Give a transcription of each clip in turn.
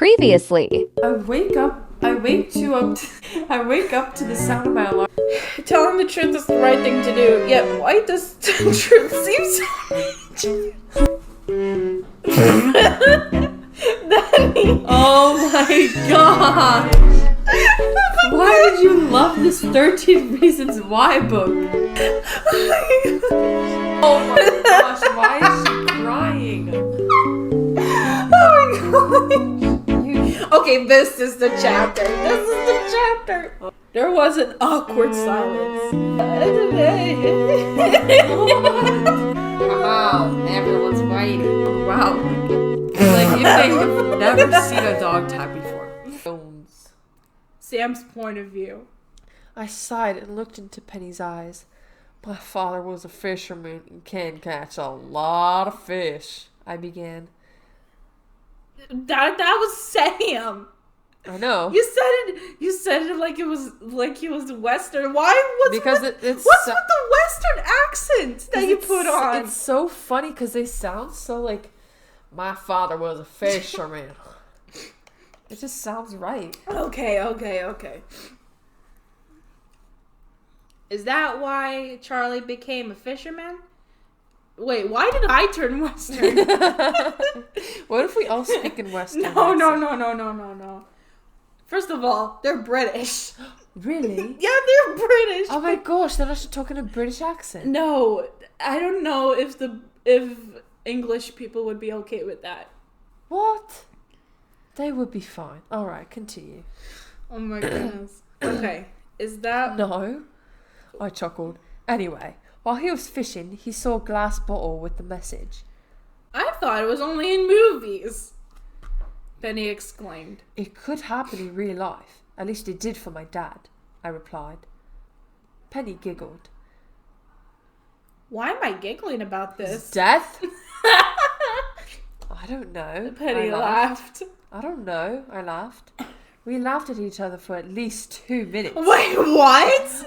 Previously. I wake up to the sound of my alarm. Telling the truth is the right thing to do, yet why does the truth seem so Danny! Oh my god! Why did you love this 13 Reasons Why book? Oh my gosh, why is she crying? Oh my gosh! Okay, this is the chapter. There was an awkward silence. Wow, everyone's waiting. Wow. Like if they have never seen a dog tag before. Sam's point of view. I sighed and looked into Penny's eyes. My father was a fisherman and can catch a lot of fish, I began. That was Sam. I know. You said it like he was Western. Why? What's with the Western accent that you put on? It's so funny because they sound so like my father was a fisherman. It just sounds right. Okay. Is that why Charlie became a fisherman? Wait, why did I turn Western? What if we all speak in Western? No. First of all, they're British. Really? Yeah, they're British. Oh my gosh, they're actually talking a British accent. No, I don't know if English people would be okay with that. What? They would be fine. Alright, continue. Oh my goodness. Okay, is that... No. I chuckled. Anyway, while he was fishing, he saw a glass bottle with the message. I thought it was only in movies, Penny exclaimed. It could happen in real life. At least it did for my dad, I replied. Penny giggled. Why am I giggling about this? Death? I don't know. Penny laughed. I don't know. I laughed. We laughed at each other for at least 2 minutes. Wait, what?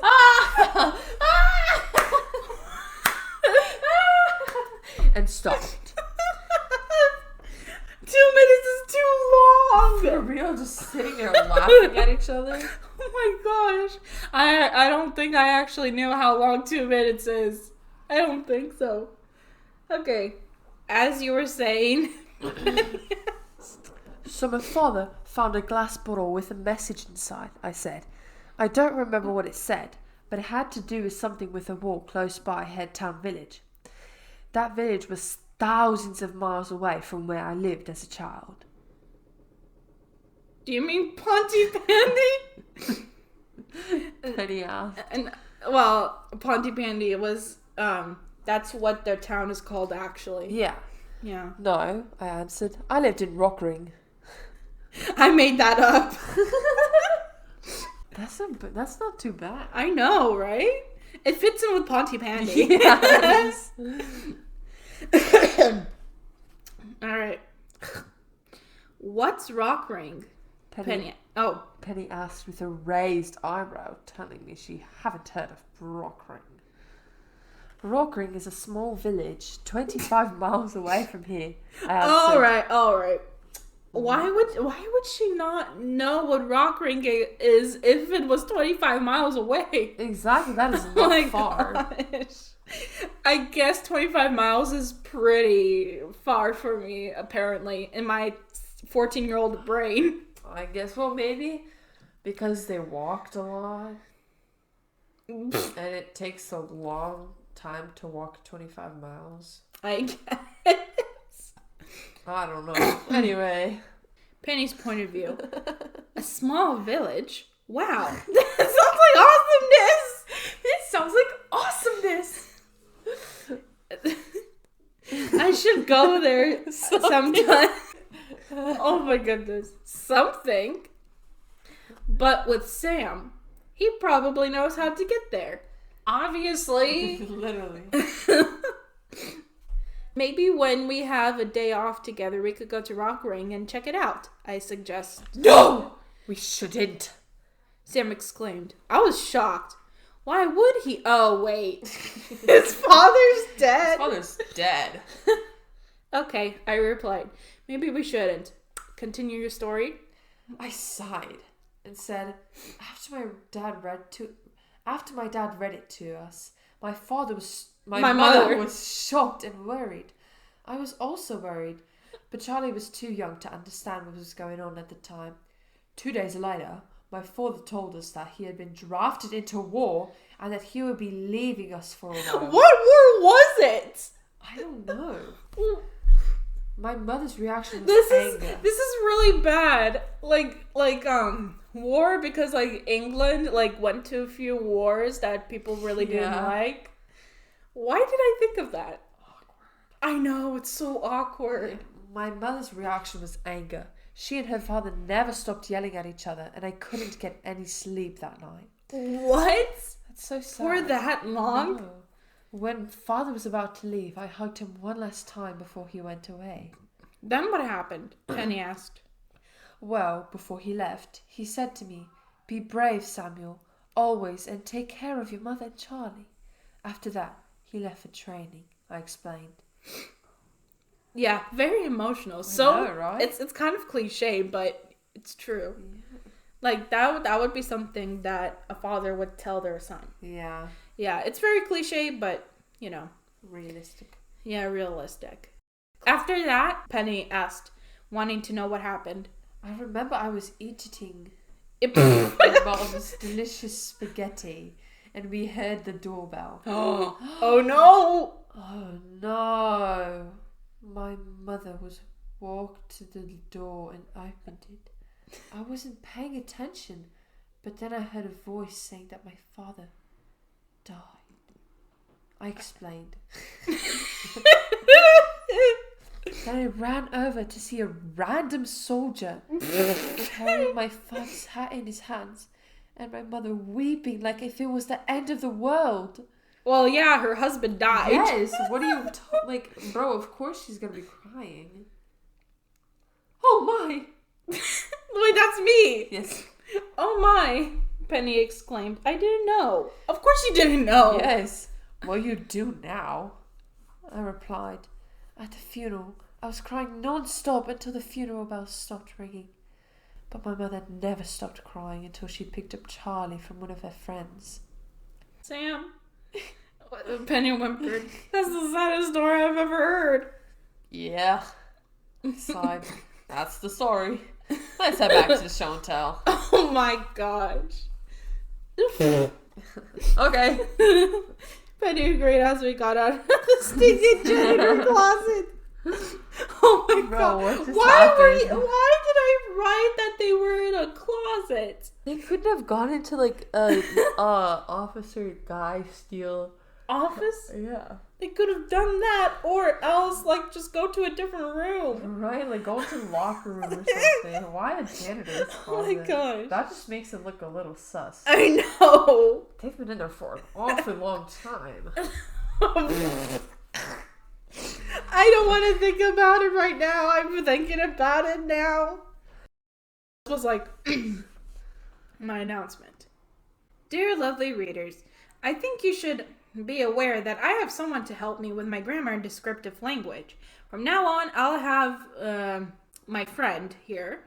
And stopped. 2 minutes is too long. For real, just sitting there laughing at each other. Oh my gosh. I don't think I actually knew how long 2 minutes is. I don't think so. Okay. As you were saying. So my father found a glass bottle with a message inside, I said. I don't remember what it said, but it had to do with something with a wall close by Headtown Village. That village was thousands of miles away from where I lived as a child. Do you mean Pontypandy? Penny asked. Well, Pontypandy was, that's what their town is called actually. Yeah. No, I answered. I lived in Rockring. I made that up. That's not too bad. I know, right? It fits in with Pontypandy. Yes. All right. What's Rockring? Penny. Oh. Penny asked with a raised eyebrow, telling me she haven't heard of Rockring. Rockring is a small village 25 miles away from here. All right. Why would she not know what Rockring is if it was 25 miles away? Exactly, that is not far. Gosh. I guess 25 miles is pretty far for me, apparently, in my 14-year-old brain. I guess, well, maybe because they walked a lot. And it takes a long time to walk 25 miles. I guess. I don't know. Anyway. Penny's point of view. A small village? Wow. That sounds like awesomeness. I should go there sometime. Oh my goodness. Something. But with Sam, he probably knows how to get there. Obviously. Literally. Maybe when we have a day off together, we could go to Rockring and check it out, I suggest. No! We shouldn't. Sam exclaimed. I was shocked. Why would he? Oh, wait. His father's dead. His father's dead. Okay, I replied. Maybe we shouldn't. Continue your story. I sighed and said, after my dad read it to us, my mother was shocked and worried. I was also worried, but Charlie was too young to understand what was going on at the time. 2 days later, my father told us that he had been drafted into war and that he would be leaving us for a while. What war was it? I don't know. My mother's reaction was anger. This is really bad. Like war, because like England like went to a few wars that people really didn't like. Why did I think of that? Awkward. I know, it's so awkward. My mother's reaction was anger. She and her father never stopped yelling at each other, and I couldn't get any sleep that night. What? That's so sad. For that long? No. When father was about to leave, I hugged him one last time before he went away. Then what happened? Penny asked. Well, before he left, he said to me, "Be brave, Samuel, always, and take care of your mother and Charlie." After that, he left for training, I explained. Yeah, very emotional. Right? It's kind of cliche, but it's true. Yeah. Like that would be something that a father would tell their son. Yeah. Yeah, it's very cliche, but realistic. Yeah, realistic. After that, Penny asked, wanting to know what happened. I remember I was eating my mom's delicious spaghetti, and we heard the doorbell. Oh no! Oh no! My mother walked to the door and opened it. I wasn't paying attention, but then I heard a voice saying that my father died. I explained. Then I ran over to see a random soldier carrying my father's hat in his hands, and my mother weeping like if it was the end of the world. Well, yeah, her husband died. Yes, what are you bro, of course she's gonna be crying. Oh my! Wait, that's me! Yes. Oh my! Penny exclaimed. I didn't know. Of course you didn't know! Yes. Well, you do now, I replied. At the funeral, I was crying non-stop until the funeral bells stopped ringing. But my mother never stopped crying until she picked up Charlie from one of her friends. Sam. Penny whimpered. That's the saddest story I've ever heard. Yeah. Sighed. That's the story. Let's head back to the show and tell. Oh my gosh. Okay. Penny agreed as we got out of the stinking janitor closet. Oh my god. What just why happened? Why did I write that they were in a closet? They couldn't have gone into like a Officer Guy Steele office? Yeah. They could have done that, or else like just go to a different room. Right, like go into the locker room or something. Why a janitor's closet? Oh my gosh. That just makes it look a little sus. I know. They've been in there for an awfully long time. I don't want to think about it right now. I'm thinking about it now. This was like my announcement. Dear lovely readers, I think you should be aware that I have someone to help me with my grammar and descriptive language. From now on, I'll have my friend here.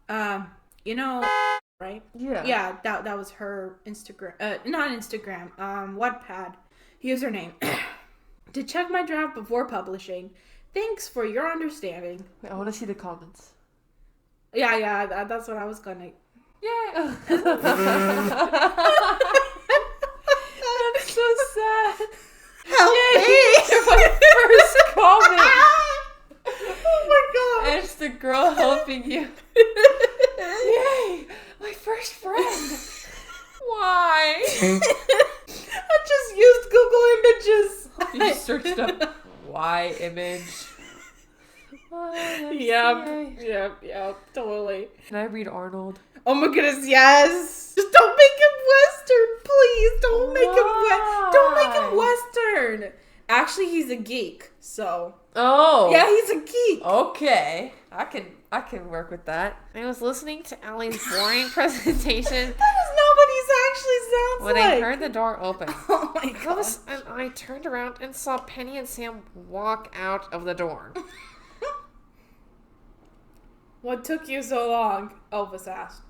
Right? Yeah, that was her Instagram. Not Instagram. Wattpad username. To check my draft before publishing. Thanks for your understanding. Wait, I want to see the comments. Yeah, that's what I was gonna. Yeah. That's so sad. Help me! My first comment. Oh my god! And it's the girl helping you. Yay! My first friend. Why? I just used Google Images. You searched up Y image. Yep, totally. Can I read Arnold? Oh my goodness, yes! Just don't make him Western, please! Don't make him Western! Actually, he's a geek, so... Oh! Yeah, he's a geek! Okay. I can work with that. I was listening to Ellie's boring presentation. That is not what he actually sounds when like! I heard the door open. Oh my god. And I turned around and saw Penny and Sam walk out of the door. What took you so long? Elvis asked.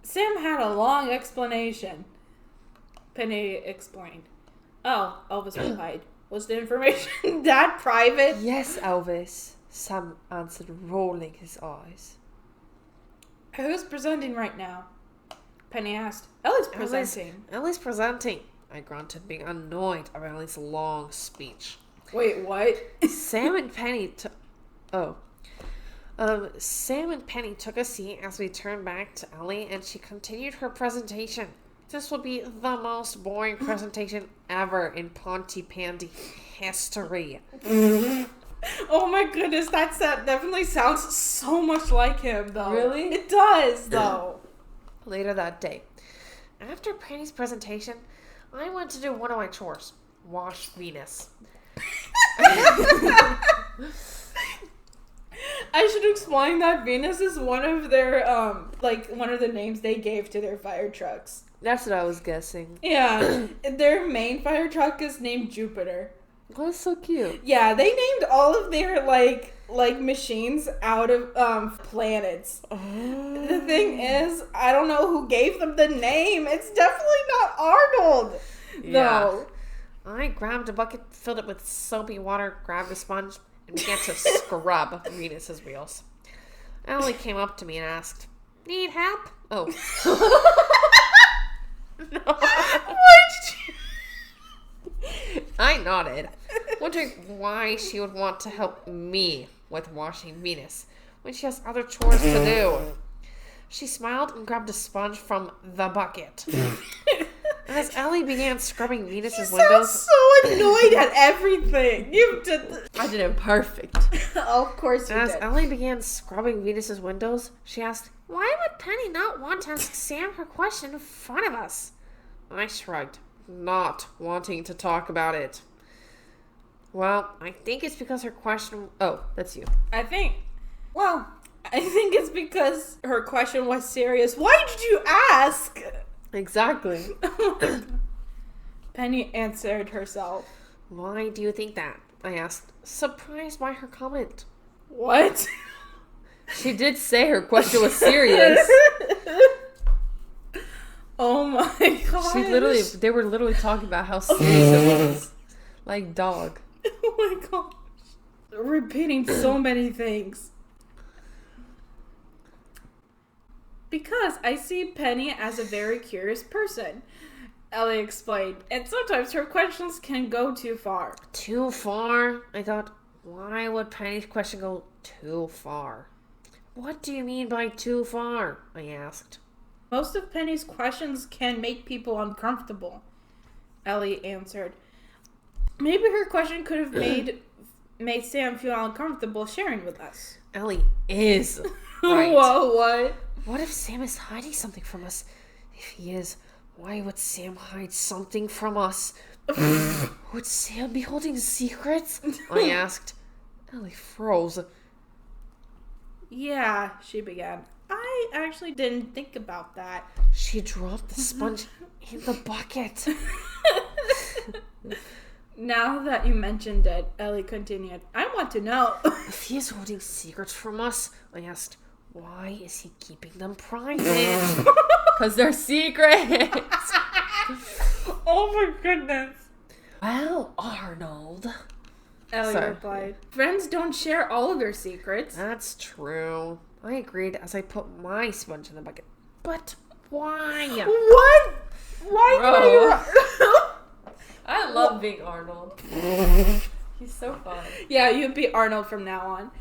Sam had a long explanation. Penny explained. Oh, Elvis replied. Was the information that private? Yes, Elvis, Sam answered, rolling his eyes. Who's presenting right now? Penny asked. Ellie's presenting. Ellie's presenting, I grunted, being annoyed about Ellie's long speech. Wait, what? Sam and Penny took a seat as we turned back to Ellie, and she continued her presentation. This will be the most boring presentation ever in Pontypandy history. Oh my goodness, that definitely sounds so much like him, though. Really? It does, though. Later that day, after Penny's presentation, I went to do one of my chores. Wash Venus. I should explain that Venus is one of their, one of the names they gave to their fire trucks. That's what I was guessing. Yeah. Their main fire truck is named Jupiter. Oh, that's so cute. Yeah, they named all of their, like machines out of, planets. Oh. The thing is, I don't know who gave them the name. It's definitely not Arnold. No. I grabbed a bucket, filled it with soapy water, grabbed a sponge, and began to scrub Venus's wheels. Ellie came up to me and asked, "Need help?" Oh. No. I nodded, wondering why she would want to help me with washing Venus when she has other chores to do. She smiled and grabbed a sponge from the bucket. As Ellie began scrubbing Venus's windows... so annoyed at everything. I did it perfect. Of course you did. As Ellie began scrubbing Venus's windows, she asked, "Why would Penny not want to ask Sam her question in front of us?" I shrugged, not wanting to talk about it. Well, I think it's because her question... Oh, that's you. I think it's because her question was serious. Why did you ask? Exactly. Penny answered herself. Why do you think that? I asked, surprised by her comment. What? She did say her question was serious. Oh my gosh. They were literally talking about how serious it was. Like dog. Oh my gosh. Repeating so many things. Because I see Penny as a very curious person, Ellie explained. And sometimes her questions can go too far. Too far? I thought, why would Penny's question go too far? What do you mean by too far? I asked. Most of Penny's questions can make people uncomfortable, Ellie answered. Maybe her question could have made Sam feel uncomfortable sharing with us. Ellie is right. Whoa, what? What if Sam is hiding something from us? If he is, why would Sam hide something from us? Would Sam be holding secrets? I asked. Ellie froze. Yeah, she began. I actually didn't think about that. She dropped the sponge in the bucket. Now that you mentioned it, Ellie continued, I want to know. If he is holding secrets from us, I asked, why is he keeping them private? Because they're secrets. Oh my goodness. Well, Arnold. Ellie replied, friends don't share all of their secrets. That's true. I agreed as I put my sponge in the bucket. But why? What? Why did I love being Arnold. He's so fun. Yeah, you'd be Arnold from now on.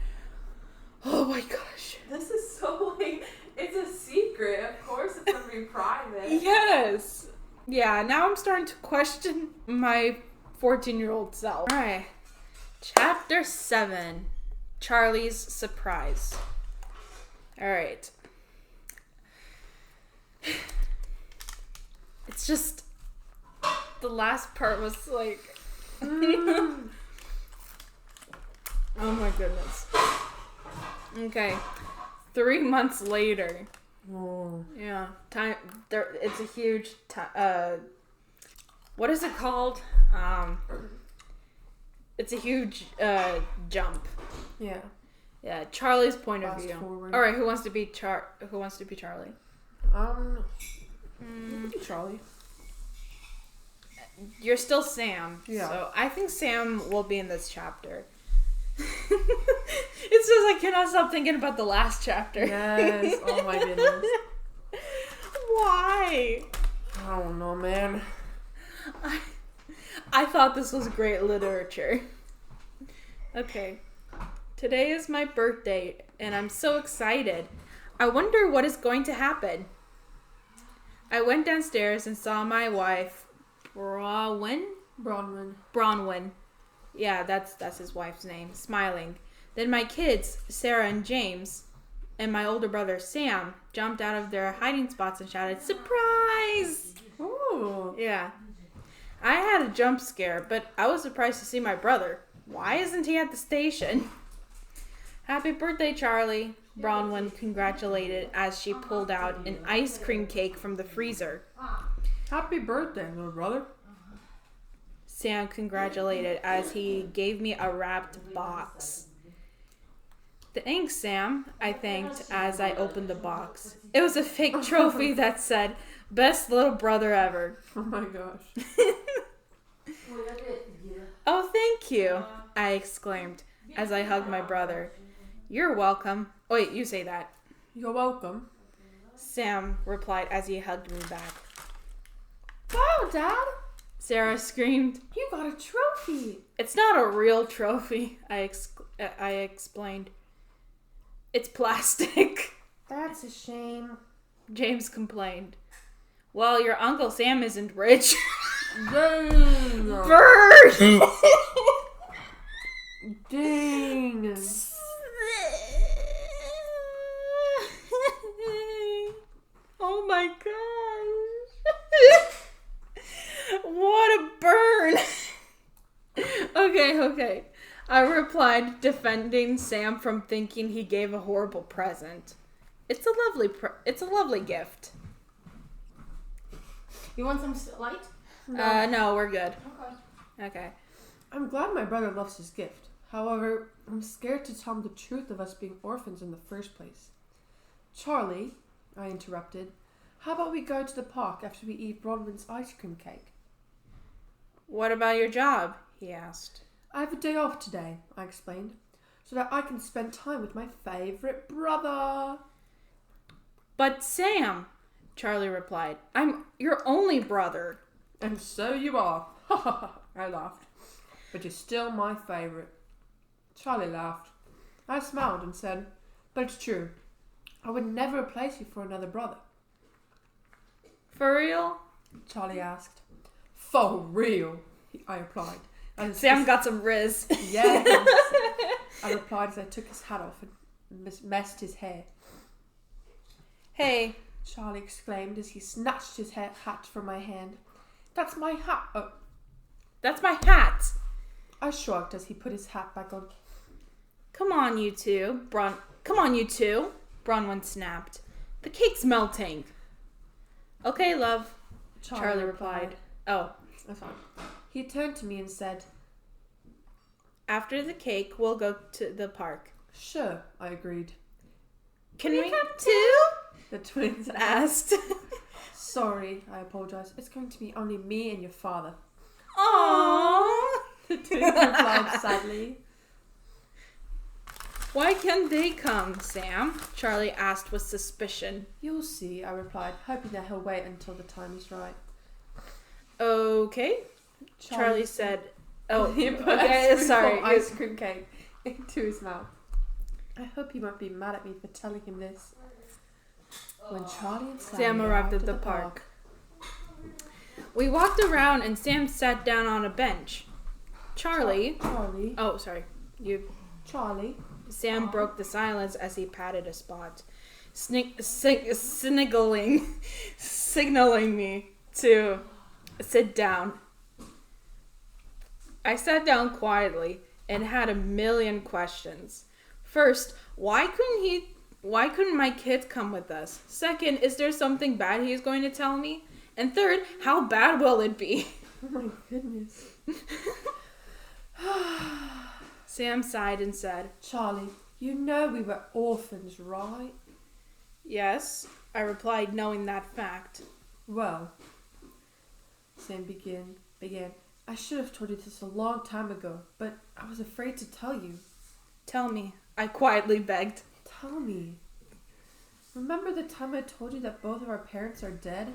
Oh my gosh. This is so it's a secret. Of course it's going to be private. Yes. Yeah, now I'm starting to question my 14-year-old self. Alright. Chapter 7. Charlie's Surprise. Alright. It's just... The last part was like... Oh my goodness. Okay. 3 months later. Oh. Yeah. Time. There. It's a huge... what is it called? It's a huge jump. Yeah. Yeah, Charlie's point of Fast view. forward. All right, who wants to be Charlie? Charlie. You're still Sam. Yeah. So I think Sam will be in this chapter. It's just I cannot stop thinking about the last chapter. Yes. Oh my goodness. Why? I don't know, man. I thought this was great literature. Okay. Today is my birthday, and I'm so excited. I wonder what is going to happen. I went downstairs and saw my wife, Bronwyn. Yeah, that's his wife's name, smiling. Then my kids, Sarah and James, and my older brother, Sam, jumped out of their hiding spots and shouted, "Surprise!" Ooh. Yeah. I had a jump scare, but I was surprised to see my brother. Why isn't he at the station? Happy birthday, Charlie, Bronwyn congratulated as she pulled out an ice cream cake from the freezer. Happy birthday, little brother. Sam congratulated as he gave me a wrapped box. Thanks, Sam, I thanked as I opened the box. It was a fake trophy that said, "Best little brother ever." Oh my gosh. Oh, thank you, I exclaimed as I hugged my brother. You're welcome. Oh, wait, you say that. You're welcome. Sam replied as he hugged me back. Wow, Dad! Sarah screamed. You got a trophy! It's not a real trophy, I explained. It's plastic. That's a shame. James complained. Well, your Uncle Sam isn't rich. Dang! Bird! Dang! Oh my gosh. What a burn. Okay. I replied, defending Sam from thinking he gave a horrible present. It's a lovely gift. You want some light? No, we're good. Okay. I'm glad my brother loves his gift. However, I'm scared to tell him the truth of us being orphans in the first place. Charlie, I interrupted, how about we go to the park after we eat Bronwyn's ice cream cake? What about your job? He asked. I have a day off today, I explained, so that I can spend time with my favourite brother. But Sam, Charlie replied, I'm your only brother. And so you are. I laughed. But you're still my favourite. Charlie laughed. I smiled and said, but it's true. I would never replace you for another brother. For real? Charlie asked. For real, I replied. Sam got some riz. Yes. I replied as I took his hat off and messed his hair. Hey, Charlie exclaimed as he snatched his hat from my hand. That's my hat. Oh. That's my hat. I shrugged as he put his hat back on. Come on, you two. Bronwyn snapped. The cake's melting. Okay, love. Charlie replied. Oh. That's fine. He turned to me and said, after the cake, we'll go to the park. Sure, I agreed. Can we come too? The twins asked. Sorry, I apologized. It's going to be only me and your father. Aww. The twins replied sadly. Why can't they come, Sam? Charlie asked with suspicion. You'll see, I replied, hoping that he'll wait until the time is right. Okay. Charlie said, oh, he put ice cream cake into his mouth. I hope he won't be mad at me for telling him this. When Charlie and Sam arrived at the park. We walked around and Sam sat down on a bench. Charlie. Oh, sorry. Charlie. Sam broke the silence as he patted a spot, signaling me to sit down. I sat down quietly and had a million questions. First, why couldn't my kids come with us? Second, is there something bad he's going to tell me? And third, how bad will it be? Oh my goodness. Sam sighed and said, Charlie, You know we were orphans, right? Yes, I replied, knowing that fact. Well, Sam began. I should have told you this a long time ago, but I was afraid to tell you. Tell me, I quietly begged. Tell me. Remember the time I told you that both of our parents are dead?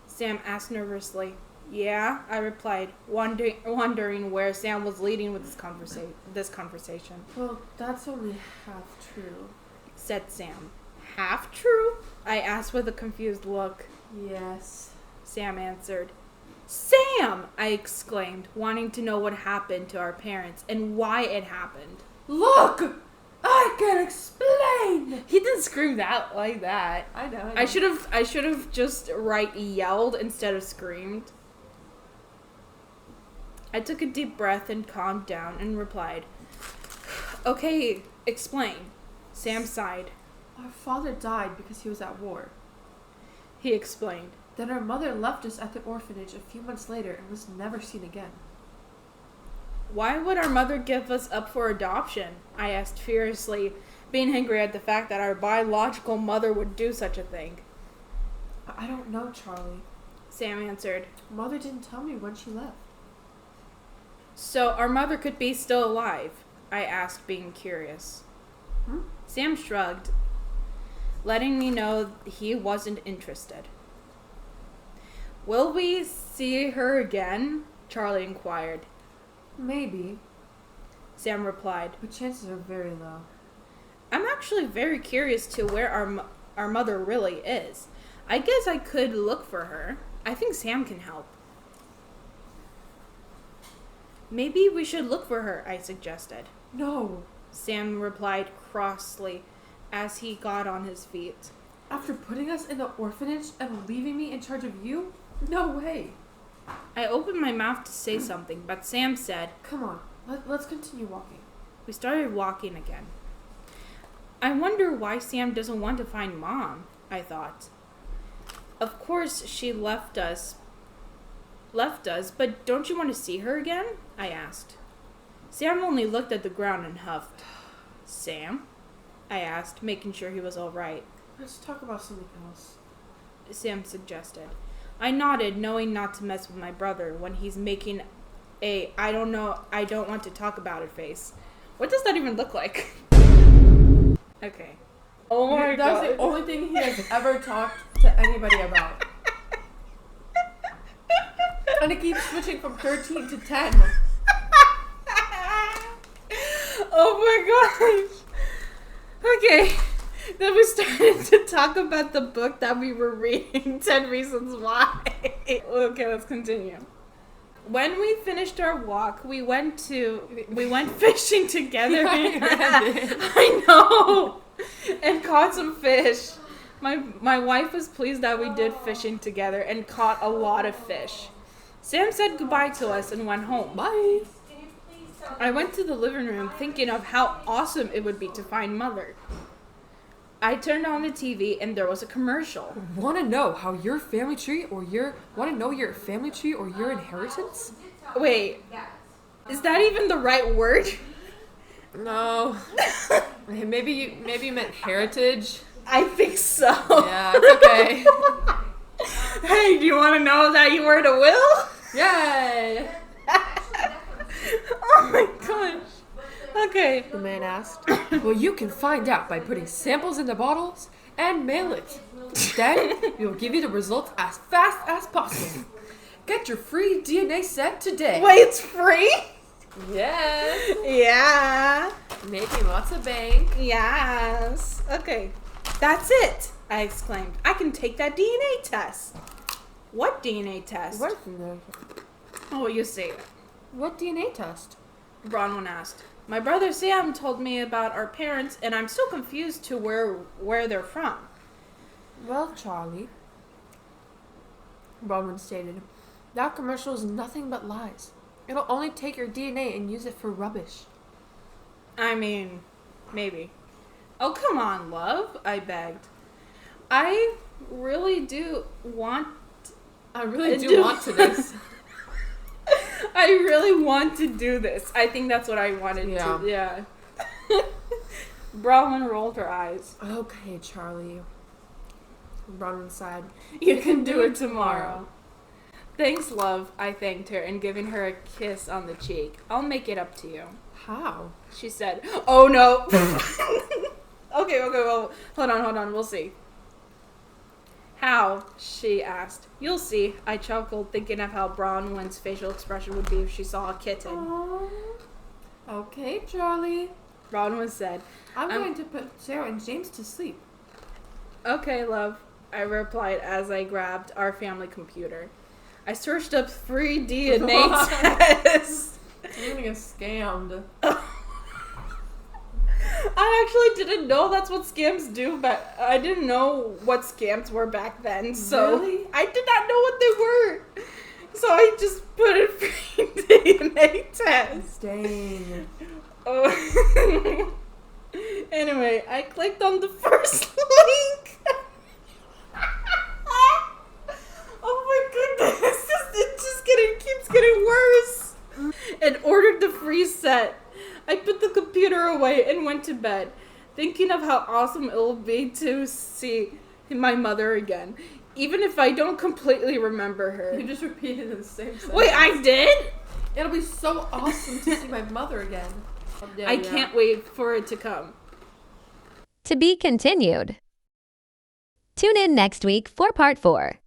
Sam asked nervously. Yeah, I replied, wondering where Sam was leading with this conversation. Well, that's only half true, said Sam. Half true? I asked with a confused look. Yes, Sam answered. Sam! I exclaimed, wanting to know what happened to our parents and why it happened. Look! I can explain! He didn't scream that like that. I know. I should have just yelled instead of screamed. I took a deep breath and calmed down and replied, Okay, explain. Sam sighed. Our father died because he was at war. He explained. Then our mother left us at the orphanage a few months later and was never seen again. Why would our mother give us up for adoption? I asked furiously, being angry at the fact that our biological mother would do such a thing. I don't know, Charlie. Sam answered. Mother didn't tell me when she left. So our mother could be still alive? I asked, being curious. Sam shrugged, letting me know he wasn't interested. Will we see her again? Charlie inquired. Maybe, Sam replied. but chances are very low. I'm actually very curious to where our mother really is. I guess I could look for her. I think Sam can help. Maybe we should look for her, I suggested. No. Sam replied crossly as he got on his feet. After putting us in the orphanage and leaving me in charge of you? No way. I opened my mouth to say something, but Sam said, Come on, let's continue walking. We started walking again. I wonder why Sam doesn't want to find Mom, I thought. Of course she left us, but don't you want to see her again? I asked. Sam only looked at the ground and huffed. Sam? I asked, making sure he was all right. Let's talk about something else, Sam suggested. I nodded, knowing not to mess with my brother when he's making a I don't want to talk about it face. What does that even look like? Okay. Oh my God. That's the only thing he has ever talked to anybody about. And it keeps switching from 13 to 10. Oh my gosh. Okay. Then we started to talk about the book that we were reading, 10 Reasons Why. Okay, let's continue. When we finished our walk, we went fishing together. I know. And caught some fish. My wife was pleased that we did fishing together and caught a lot of fish. Sam said goodbye to us and went home. Bye. I went to the living room thinking of how awesome it would be to find Mother. I turned on the TV and there was a commercial. Want to know how your family tree or your inheritance? Wait, is that even the right word? No. Maybe you meant heritage. I think so. Yeah, it's okay. Hey, do you want to know that you were in a will? Yay! Oh my gosh. Okay. The man asked. Well, you can find out by putting samples in the bottles and mail it. Then we'll give you the results as fast as possible. Get your free DNA set today. Wait, it's free? Yeah. Yeah. Making lots of bank. Yes. Okay. That's it, I exclaimed. I can take that DNA test. What DNA test? Oh, you say it. What DNA test? Bronwyn asked. My brother Sam told me about our parents, and I'm still confused to where they're from. Well, Charlie, Bronwyn stated, that commercial is nothing but lies. It'll only take your DNA and use it for rubbish. I mean, maybe. Oh, come on, love, I begged. I really do want to this. I really want to do this. I think that's what I wanted to. Yeah. Bronwyn rolled her eyes. Okay, Charlie. Bronwyn sighed. You can do it tomorrow. Thanks, love, I thanked her and giving her a kiss on the cheek. I'll make it up to you. How? She said, oh no. Okay, well, hold on, we'll see. How? She asked. You'll see. I chuckled, thinking of how Bronwyn's facial expression would be if she saw a kitten. Aww. Okay, Charlie. Bronwyn said, I'm going to put Sarah and James to sleep. Okay, love, I replied as I grabbed our family computer. I searched up free DNA tests. You're gonna get scammed. I actually didn't know that's what scams do, but I didn't know what scams were back then, so Really? I did not know what they were. So I just put in free DNA test. Dang. Oh. Anyway, I clicked on the first link. Oh my goodness, it just keeps getting worse. And ordered the free set. I put the computer away and went to bed, thinking of how awesome it will be to see my mother again, even if I don't completely remember her. You just repeated the same sentence. Wait, I did? It'll be so awesome to see my mother again. I can't wait for it to come. To be continued. Tune in next week for part 4.